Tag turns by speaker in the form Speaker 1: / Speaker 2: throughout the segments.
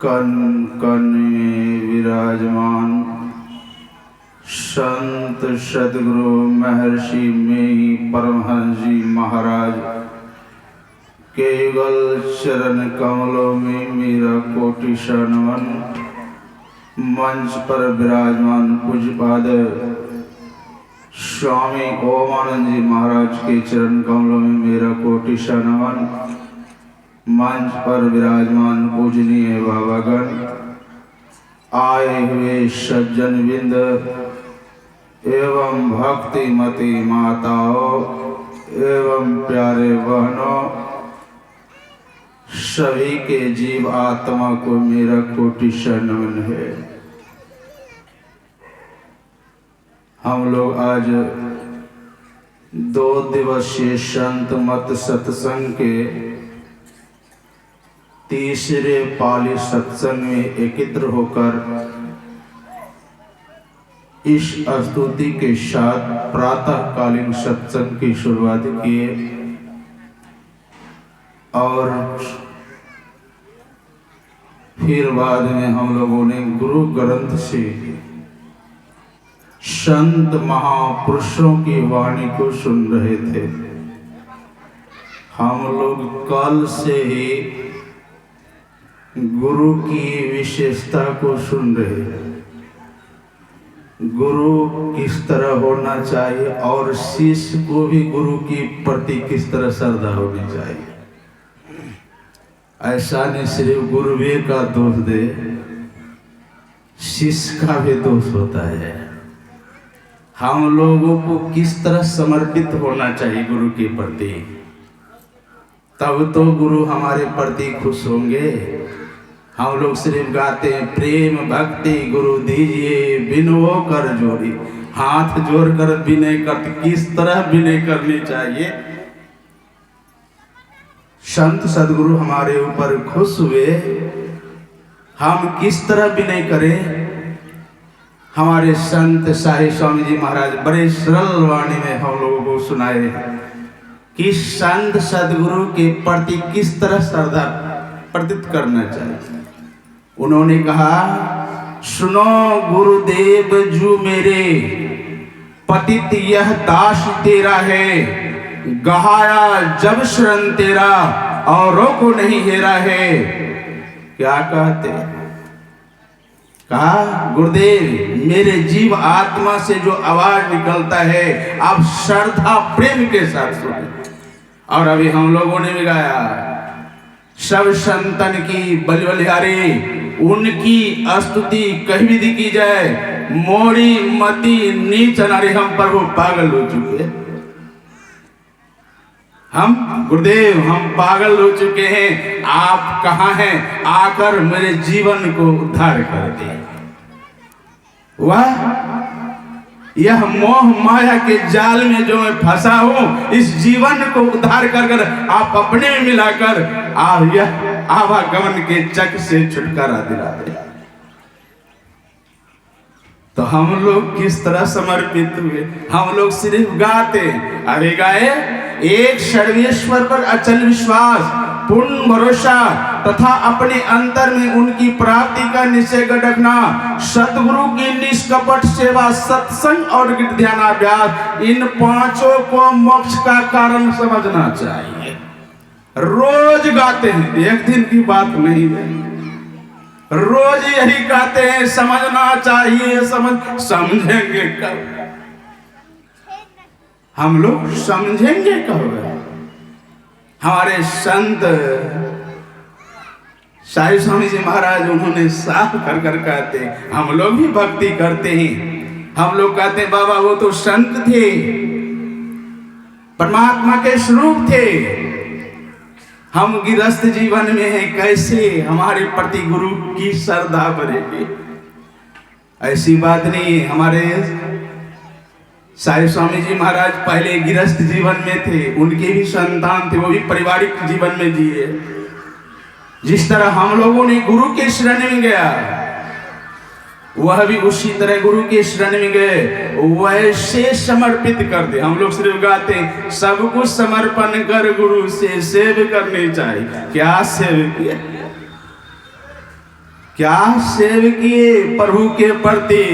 Speaker 1: कण कण में विराजमान संत सदगुरु महर्षि में परमहंस जी महाराज के युगल चरण कमलों में मेरा कोटि शरणवन। मंच पर विराजमान पूज्यपाद स्वामी ओमानंद जी महाराज के चरण कमलों में मेरा कोटि शरणवन। मंच पर विराजमान पूजनीय बाबागण, आए हुए सज्जन बिंद एवं भक्तिमती माताओं एवं प्यारे बहनों, सभी के जीव आत्मा को मेरा कोटि शरणवन है। हम लोग आज 2 दिवसीय संत मत सत्संग के तीसरे पाली सत्संग में एकत्र होकर इस स्तुति के साथ प्रातःकालीन सत्संग की शुरुआत किए और फिर बाद में हम लोगों ने गुरु ग्रंथ से संत महापुरुषों की वाणी को सुन रहे थे। हम लोग कल से ही गुरु की विशेषता को सुन रहे हैं। गुरु किस तरह होना चाहिए और शिष्य को भी गुरु की प्रति किस तरह श्रद्धा होनी चाहिए। ऐसा नहीं सिर्फ गुरुवे का दोष दे, शिष्य का भी दोष होता है। हम लोगों को किस तरह समर्पित होना चाहिए गुरु के प्रति, तब तो गुरु हमारे प्रति खुश होंगे। हम लोग सिर्फ गाते हैं प्रेम भक्ति गुरु दीजिए बिनवो कर जोड़ी, हाथ जोड़कर विनय करते। किस तरह विनय करनी चाहिए। संत सदगुरु हमारे ऊपर खुश हुए, हम किस तरह विनय करें। हमारे संत शाही स्वामी जी महाराज बड़े सरल वाणी में हम लोगों को सुनाए कि संत सदगुरु के प्रति किस तरह श्रद्धा प्रकट करना चाहिए। उन्होंने कहा, सुनो गुरुदेव जू मेरे, पतित यह दास तेरा है, गहाया जब शरण तेरा औरों को नहीं हेरा है। क्या कहते? कहा, गुरुदेव मेरे जीव आत्मा से जो आवाज निकलता है आप श्रद्धा प्रेम के साथ सुने। और अभी हम लोगों ने भी गाया, सब संतन की बलिहारी उनकी स्तुति कहीं भी की जाए, मोड़ी मती नीच नारी। हम प्रभु पागल हो चुके हैं। हम गुरुदेव हम पागल हो चुके हैं, आप कहाँ हैं, आकर मेरे जीवन को उद्धार कर दे। वाह, यह मोह माया के जाल में जो मैं फंसा हूं, इस जीवन को उद्धार कर आप अपने में मिलाकर आप यह आवागमन के चक से छुटकारा दिला दे। तो हम लोग किस तरह समर्पित हुए। हम लोग सिर्फ गाते, अरे गाए, एक सर्वेश्वर पर अचल विश्वास पूर्ण भरोसा तथा अपने अंतर में उनकी प्राप्ति का निश्चय रखना, सतगुरु की निष्कपट सेवा, सत्संग और ध्यानाभ्यास, इन पांचों को मोक्ष का कारण समझना चाहिए। रोज गाते हैं, एक दिन की बात नहीं है, रोज यही गाते हैं। समझना चाहिए, समझेंगे कब? हम लोग समझेंगे कब? हमारे संत शाही स्वामी जी महाराज उन्होंने साफ कर कहते, हम लोग भी भक्ति करते हैं। हम लोग कहते हैं बाबा वो तो संत थे, परमात्मा के स्वरूप थे। हम गृहस्थ जीवन में हैं, कैसे हमारे प्रति गुरु की श्रद्धा बढ़ेगी। ऐसी बात नहीं। हमारे शाही स्वामी जी महाराज पहले गृहस्थ जीवन में थे, उनके भी संतान थे, वो भी पारिवारिक जीवन में जिए। जिस तरह हम लोगों ने गुरु के शरण में गया, वह भी उसी तरह गुरु के शरण में गए, वैसे समर्पित कर दे। हम लोग सिर्फ गाते सब कुछ समर्पण कर गुरु से सेव करनी चाहिए। क्या सेव किया? क्या सेव किए प्रभु के प्रति।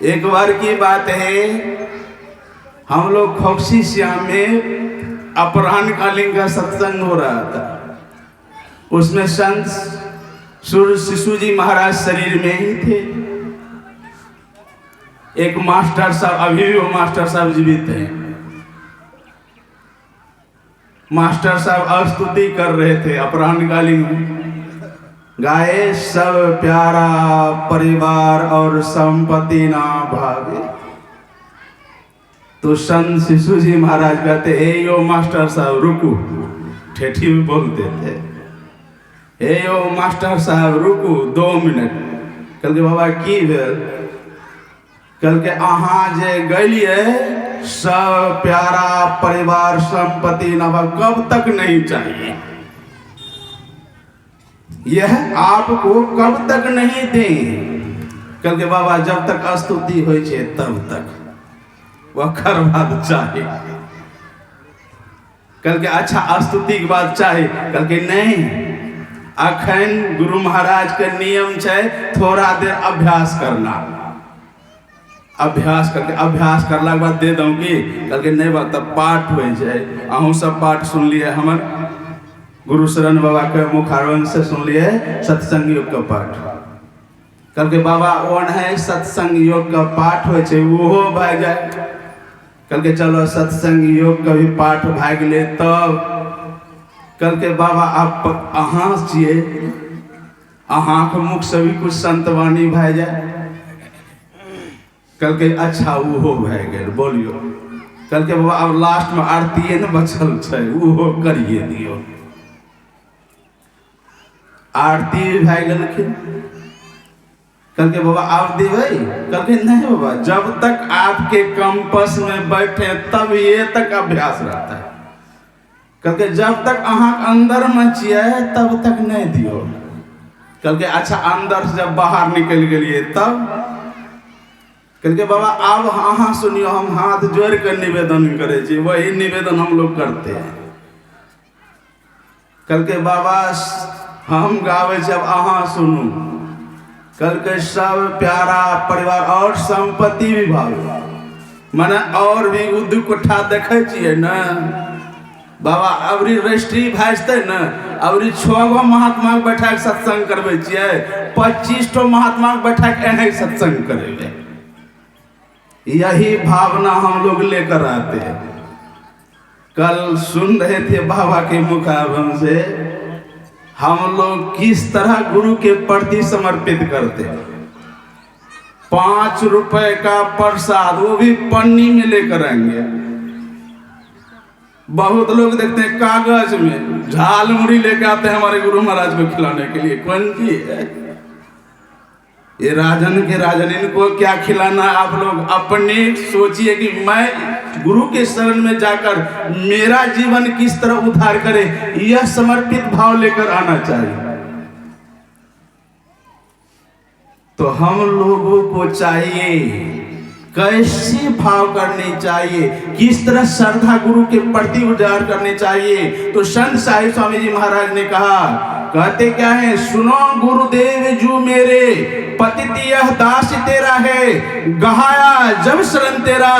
Speaker 1: एक बार की बात है, हम लोग खोक्सी श्याम में अपराह्न कालीन का सत्संग हो रहा था। उसमें संत सूर्य शिशु जी महाराज शरीर में ही थे। एक मास्टर साहब, अभी भी वो मास्टर साहब जीवित हैं। मास्टर साहब स्तुति कर रहे थे अपराह्न कालीन में, गाए सब प्यारा परिवार और संपत्ति ना भागे। तो संत शिशु जी महाराज कहते, ए यो मास्टर साहब रुकू, ठेठी में बोलते थे, ए यो मास्टर साहब रुकू 2 मिनट। कल के बाबा की भेल? कल के अहाँ जे गलिए सब प्यारा परिवार संपत्ति ना भागे, कब तक नहीं चाहिए? यह आपको कब तक नहीं दें? कल के बाबा जब तक स्तुति हो तब तक, वकर बाद चाहिए। कल के अच्छा स्तुति के बाद चाहिए। कल के नहीं, अखन गुरु महाराज के नियम है थोड़ा देर अभ्यास करना। अभ्यास करके अभ्यास करला के बाद दे दूंगी। कल के नहीं बात तब पाठ हो जाए। अहूँ सब पाठ सुन लिए, हमर गुरु शरण बाबा के मुखारवन से सुन लिए सत्संग योग का पाठ। कल के बाबा ओन है सत्संग योग का पाठ हो वो भाग जाए। कल के चलो सत्संग योग का भी पाठ भाग ले। तब कल के बाबा आप अहाँ छिए, अहाँ के मुख से भी कुछ संतवाणी भाग जाए। कल के अच्छा वो भाग गए बोलियो। कल के बाबा अब लास्ट में आरती न बचल है, वो करिए दियो। आरती भाई गलखिन। कल के बाबा आप देवे? कल के नहीं बाबा, जब तक आपके कंपस में बैठे तब ये तक अभ्यास रहता है। कल के जब तक अहाँ अंदर में छिए तब तक नहीं दियो। कल के अच्छा अंदर से जब बाहर निकल गए तब। कल के बाबा अब अहाँ सुनियो, हम हाथ जोड़ कर निवेदन करे छी, वही निवेदन हम लोग करते हैं। कल के बाबा हम गावे जब अहाँ सुनू। कल के सब प्यारा परिवार और संपत्ति भी भावे, मने और भी उद्योग कोठा देखे छिए न बाबा। अबरी रजिस्ट्री भाजते न, अबरी 6 गो महात्मा के बैठा के सत्संग करवे छिए, 25 ठो महात्मा के बैठा के एने सत्संग करेंगे। यही भावना हम लोग लेकर आते हैं। कल सुन रहे थे बाबा के मुखारवन से, हम लोग किस तरह गुरु के प्रति समर्पित करते हैं। 5 रुपए का प्रसाद, वो भी पन्नी में लेकर आएंगे। बहुत लोग देखते हैं कागज में झाल मुड़ी लेकर आते हैं हमारे गुरु महाराज को खिलाने के लिए। कौन जी है ये राजन के राजन, इनको क्या खिलाना? आप लोग अपने सोचिए कि मैं गुरु के शरण में जाकर मेरा जीवन किस तरह उद्धार करे, यह समर्पित भाव लेकर आना चाहिए। तो हम लोगों को चाहिए कैसे भाव करनी चाहिए, किस तरह श्रद्धा गुरु के प्रति उजागर करनी चाहिए। तो संत साहिब स्वामी जी महाराज ने कहा, कहते क्या है, सुनो गुरुदेव जू मेरे, पतित यह दास तेरा है, गहाया जब शरण तेरा,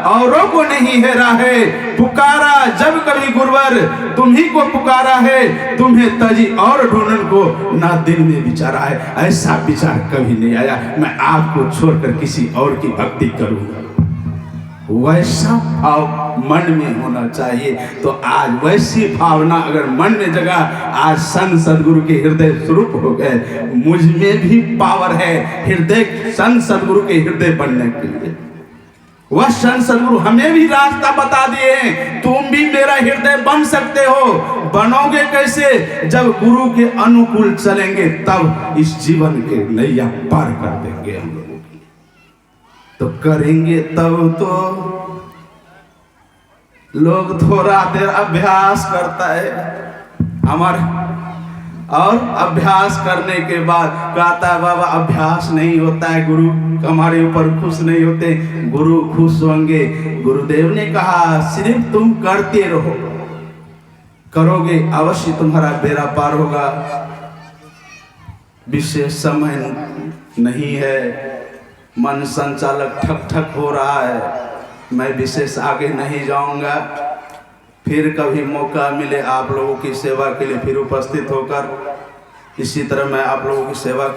Speaker 1: औरों को नहीं हेरा है, पुकारा जब कभी गुरुवर, तुम्ही को पुकारा है, तुम्हें तजी और ढूंढन को ना दिल में विचारा है। ऐसा विचार कभी नहीं आया मैं आपको छोड़कर किसी और की भक्ति करूंगा। वैसा भाव मन में होना चाहिए। तो आज वैसी भावना अगर मन में जगह, आज संत सदगुरु के हृदय स्वरूप हो गए। मुझ में भी पावर है हृदय, संत सदगुरु के हृदय बनने के लिए। वह संत सदगुरु हमें भी रास्ता बता दिए हैं, तुम भी मेरा हृदय बन सकते हो। बनोगे कैसे? जब गुरु के अनुकूल चलेंगे, तब इस जीवन के नैया पार कर देंगे हम लोग। तो करेंगे तब तो लोग थोड़ा देर अभ्यास करता है हमारे, और अभ्यास करने के बाद कहता है बाबा अभ्यास नहीं होता है, गुरु हमारे ऊपर खुश नहीं होते। गुरु खुश होंगे। गुरुदेव ने कहा सिर्फ तुम करते रहो, करोगे अवश्य तुम्हारा बेड़ा पार होगा। विशेष समय नहीं है, मन संचालक ठक ठक हो रहा है। मैं विशेष आगे नहीं जाऊंगा। फिर कभी मौका मिले आप लोगों की सेवा के लिए फिर उपस्थित होकर इसी तरह मैं आप लोगों की सेवा करूँ।